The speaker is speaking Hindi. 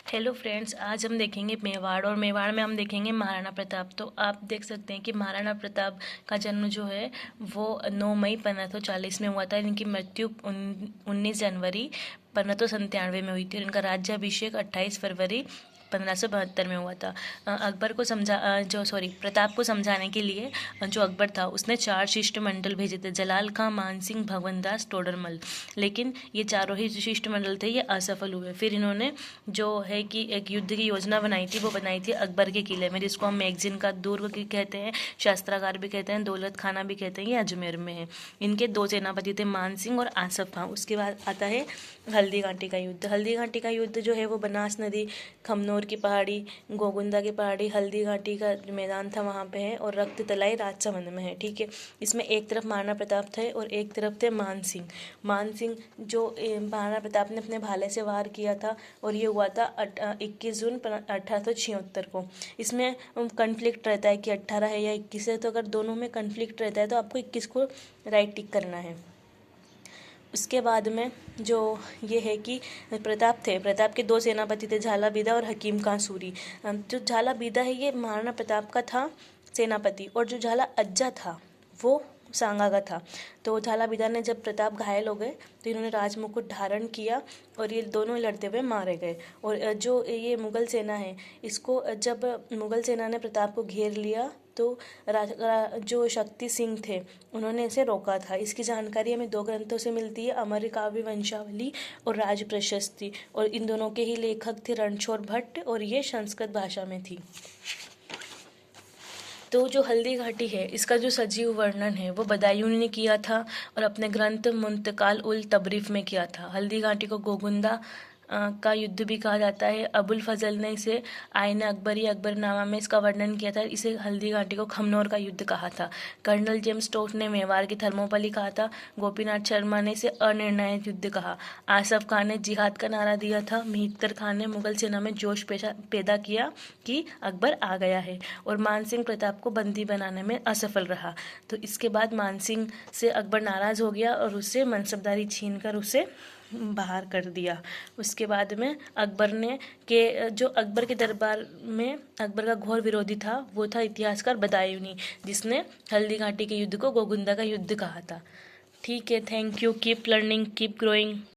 हेलो फ्रेंड्स, आज हम देखेंगे मेवाड़। और मेवाड़ में हम देखेंगे महाराणा प्रताप। तो आप देख सकते हैं कि महाराणा प्रताप का जन्म जो है वो 9 मई 1540 में हुआ था। इनकी मृत्यु 19 जनवरी 1597 में हुई थी और इनका राज्याभिषेक 28 फरवरी 1572 में हुआ था। अकबर को प्रताप को समझाने के लिए जो अकबर था उसने 4 शिष्टमंडल भेजे थे, जलाल खां, मानसिंह, भगवनदास, टोडरमल। लेकिन ये चारों ही जो शिष्टमंडल थे ये असफल हुए। फिर इन्होंने जो है कि एक युद्ध की योजना बनाई थी, वो बनाई थी अकबर के किले में, जिसको हम मैगजीन का दुर्ग कहते हैं, शास्त्रागार भी कहते हैं, दौलत खाना भी कहते हैं। ये अजमेर में है। इनके 2 सेनापति थे, मानसिंह और आसफ खां। उसके बाद आता है हल्दी घाटी का युद्ध। हल्दी घाटी का युद्ध जो है वो बनास नदी, खमनोर की पहाड़ी, गोगुंदा की पहाड़ी, हल्दी घाटी का जो मैदान था वहाँ पे है, और रक्त तलाई राजसमंद में है। ठीक है, इसमें एक तरफ महाराणा प्रताप थे और एक तरफ थे मानसिंह। मानसिंह जो महाराणा प्रताप ने अपने भाले से वार किया था और ये हुआ था 21 जून 1876 को। इसमें कन्फ्लिक्ट रहता है कि 18 है या 21 है, तो अगर दोनों में कन्फ्लिक्ट रहता है तो आपको 21 को राइट टिक करना है। उसके बाद में जो ये है कि प्रताप के 2 सेनापति थे, झाला बीदा और हकीम खां सूरी। जो झाला बीदा है ये महाराणा प्रताप का था सेनापति, और जो झाला अज्जा था वो सांगा का था। तो झाला बीदा ने जब प्रताप घायल हो गए तो इन्होंने राजमुकुट धारण किया और ये दोनों लड़ते हुए मारे गए। और जो ये मुगल सेना है, इसको जब मुगल सेना ने प्रताप को घेर लिया तो जो शक्ति सिंह थे उन्होंने इसे रोका था। इसकी जानकारी हमें 2 ग्रंथों से मिलती है, अमर काव्य वंशावली और राज प्रशस्ति। और इन दोनों के ही लेखक थे रणछोड़ भट्ट, और ये संस्कृत भाषा में थी। तो जो हल्दी घाटी है इसका जो सजीव वर्णन है वो बदायूं ने किया था और अपने ग्रंथ मुंतकाल उल तबरीफ में किया था। हल्दी घाटी को गोगुंदा का युद्ध भी कहा जाता है। अबुल फजल ने इसे आईन अकबरी अकबरनामा में इसका वर्णन किया था। इसे हल्दी घाटी को खमनोर का युद्ध कहा था। कर्नल जेम्स टोट ने मेवाड़ की थर्मोपली कहा था। गोपीनाथ शर्मा ने इसे अनिर्णायक युद्ध कहा। आसफ खान ने जिहाद का नारा दिया था। मेहतर खान ने मुगल सेना में जोश पैदा किया कि अकबर आ गया है। और मानसिंह प्रताप को बंदी बनाने में असफल रहा। तो इसके बाद मानसिंह से अकबर नाराज़ हो गया और उससे मनसबदारी छीनकर उसे बाहर कर दिया। उसके बाद में अकबर ने जो अकबर के दरबार में अकबर का घोर विरोधी था वो था इतिहासकार बदायूनी, जिसने हल्दी घाटी के युद्ध को गोगुंदा का युद्ध कहा था। ठीक है, thank you, keep learning, keep growing.